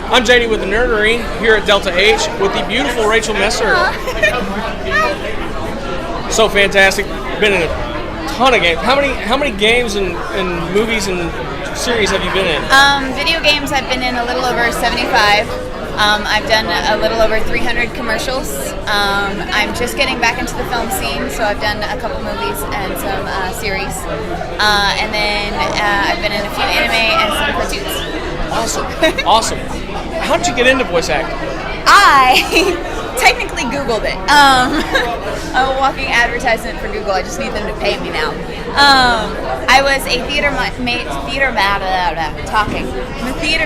I'm JD with the Nerdery here at Delta H with the beautiful Rachael Messer. So fantastic. Been in a ton of games. How many games and movies and series have you been in? Video games, I've been in a little over 75. I've done a little over 300 commercials. I'm just getting back into the film scene, so I've done a couple movies and some series. And then I've been in a few anime and some cartoons. Awesome. How did you get into voice acting? I technically Googled it. I'm a walking advertisement for Google. I just need them to pay me now. I was a theater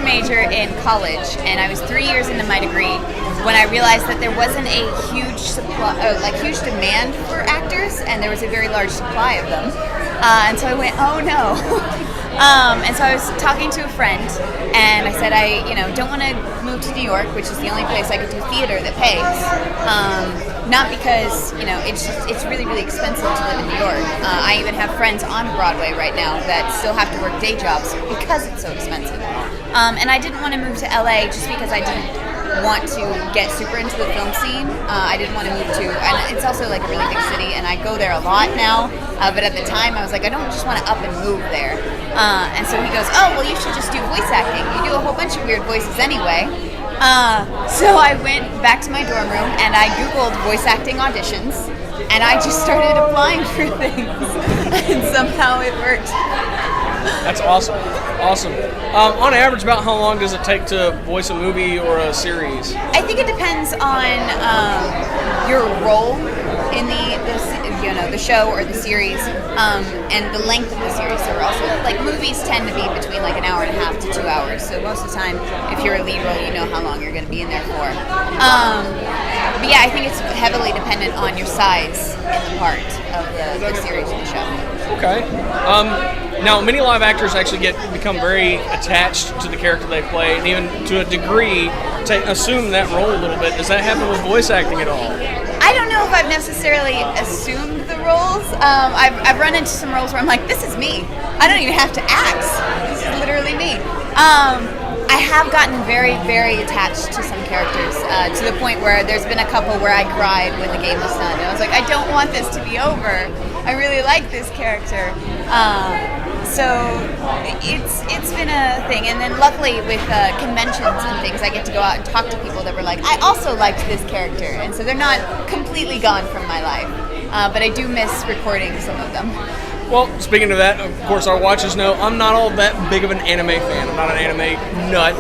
major in college, and I was 3 years into my degree when I realized that there wasn't a huge demand for actors, and there was a very large supply of them. And so I went, oh no. And so I was talking to a friend, and I said I don't want to move to New York, which is the only place I could do theater that pays. Not because it's really, really expensive to live in New York. I even have friends on Broadway right now that still have to work day jobs because it's so expensive. And I didn't want to move to LA just because I didn't want to get super into the film scene. I didn't want to move to, and it's also like a really big city, and I go there a lot now. But at the time, I was like, I don't just want to up and move there. And so he goes, oh, well, you should just do voice acting. You do a whole bunch of weird voices anyway. So I went back to my dorm room and I Googled voice acting auditions, and I just started applying for things, and somehow it worked. That's awesome. On average, about how long does it take to voice a movie or a series? I think it depends on your role in the show or the series, and the length of the series. So we're also like movies tend to be between like an hour and a half to 2 hours. So most of the time, if you're a lead role, you know how long you're going to be in there for. But yeah, I think it's heavily dependent on your size in the part of the series or the show. Okay. Now, many live actors actually become very attached to the character they play, and even to a degree, assume that role a little bit. Does that happen with voice acting at all? I don't know if I've necessarily assumed the roles. I've run into some roles where I'm like, this is me. I don't even have to act. This is literally me. I have gotten very, very attached to some characters, to the point where there's been a couple where I cried when the game was done. And I was like, I don't want this to be over. I really like this character. So it's been a thing. And then luckily with conventions and things, I get to go out and talk to people that were like, I also liked this character. And so they're not completely gone from my life. But I do miss recording some of them. Well, speaking of that, of course, our watchers know I'm not all that big of an anime fan. I'm not an anime nut,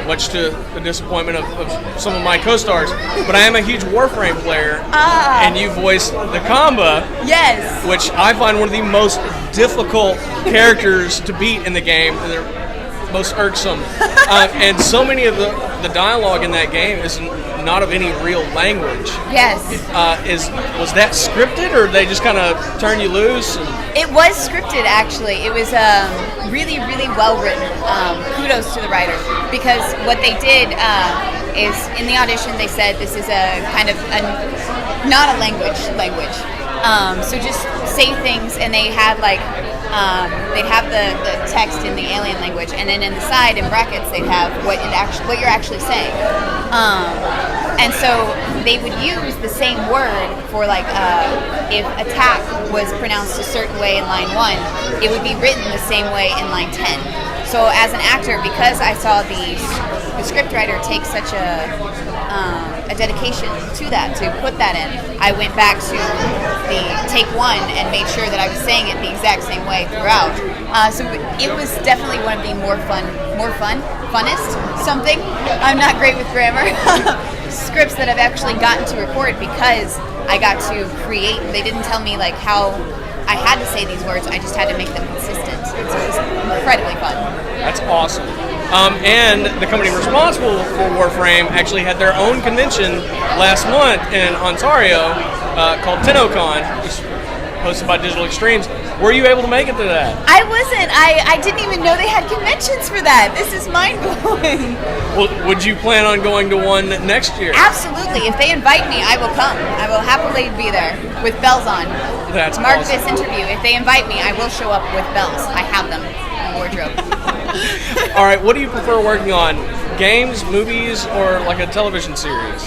much to the disappointment of some of my co-stars. But I am a huge Warframe player, and you voice the Kamba, yes, which I find one of the most difficult characters to beat in the game. And they're most irksome. And so many of the dialogue in that game is not of any real language. Yes. Was that scripted, or they just kind of turn you loose? It was scripted, actually. It was really, really well written. Kudos to the writer, because what they did is in the audition they said this is a kind of not a language. So just say things, and they had like they'd have the text in the alien language, and then in the side in brackets they'd have what you're actually saying. And so they would use the same word for like if attack was pronounced a certain way in line 1, it would be written the same way in line 10. So as an actor, because I saw the scriptwriter take such a dedication to that, to put that in, I went back to the take 1 and made sure that I was saying it the exact same way throughout. So it was definitely one of the funnest, something. I'm not great with grammar. Scripts that I've actually gotten to record, because I got to create. They didn't tell me like how I had to say these words. I just had to make them consistent. So it was incredibly fun. That's awesome. And the company responsible for Warframe actually had their own convention last month in Ontario called TennoCon, which is hosted by Digital Extremes. Were you able to make it to that? I wasn't. I didn't even know they had conventions for that. This is mind-blowing. Well, would you plan on going to one next year? Absolutely. If they invite me, I will come. I will happily be there with bells on. That's Mark awesome. This interview. If they invite me, I will show up with bells. I have them in my wardrobe. All right. What do you prefer working on? games, movies, or like a television series?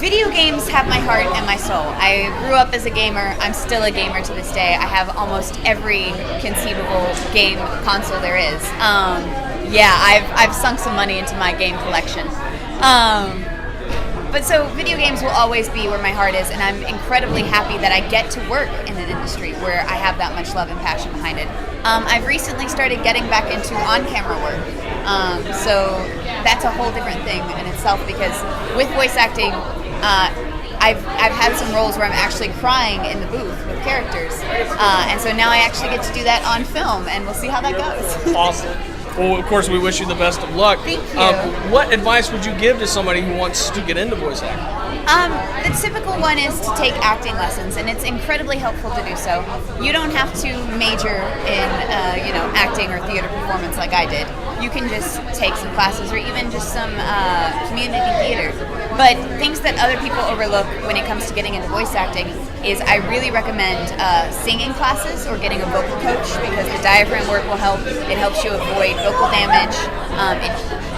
Video games have my heart and my soul. I grew up as a gamer. I'm still a gamer to this day. I have almost every conceivable game console there is. I've sunk some money into my game collection. But so video games will always be where my heart is, and I'm incredibly happy that I get to work in an industry where I have that much love and passion behind it. I've recently started getting back into on-camera work. So that's a whole different thing in itself, because with voice acting, I've had some roles where I'm actually crying in the booth with characters, and so now I actually get to do that on film, and we'll see how that goes. Awesome. Well, of course, we wish you the best of luck. Thank you. What advice would you give to somebody who wants to get into voice acting? The typical one is to take acting lessons, and it's incredibly helpful to do so. You don't have to major in, acting or theater performance like I did. You can just take some classes, or even just some community theater. But things that other people overlook when it comes to getting into voice acting is I really recommend singing classes or getting a vocal coach, because the diaphragm work will help. It helps you avoid vocal damage.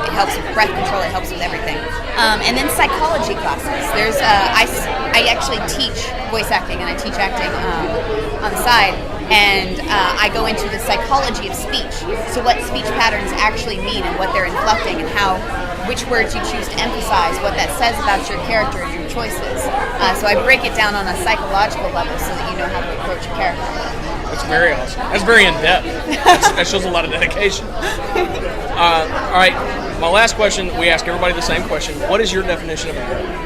It helps with breath control. It helps with everything. And then psychology classes. There's I actually teach voice acting, and I teach acting on the side. And I go into the psychology of speech. So what speech patterns actually mean, and what they're inflecting, and which words you choose to emphasize, what that says about your character and your choices. So I break it down on a psychological level so that you know how to approach a character. That's very awesome. That's very in-depth. That shows a lot of dedication. All right, my last question, we ask everybody the same question. What is your definition of a nerd?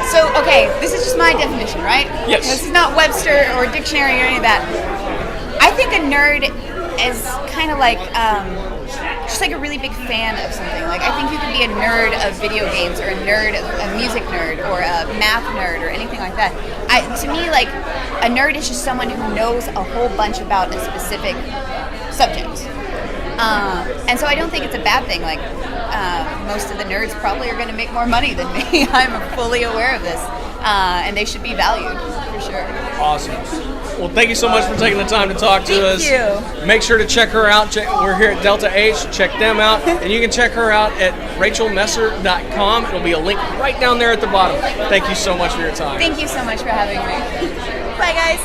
So, okay, this is just my definition, right? Yes. This is not Webster or dictionary or any of that. I think a nerd is kind of like just like a really big fan of something. Like, I think you can be a nerd of video games, or a music nerd, or a math nerd, or anything like that. To me, like, a nerd is just someone who knows a whole bunch about a specific subject. And so I don't think it's a bad thing. Like, most of the nerds probably are going to make more money than me. I'm fully aware of this. And they should be valued, for sure. Awesome. Well, thank you so much for taking the time to talk to us. Thank you. Make sure to check her out. We're here at Delta H. Check them out. And you can check her out at RachelMesser.com. It'll be a link right down there at the bottom. Thank you so much for your time. Thank you so much for having me. Bye, guys.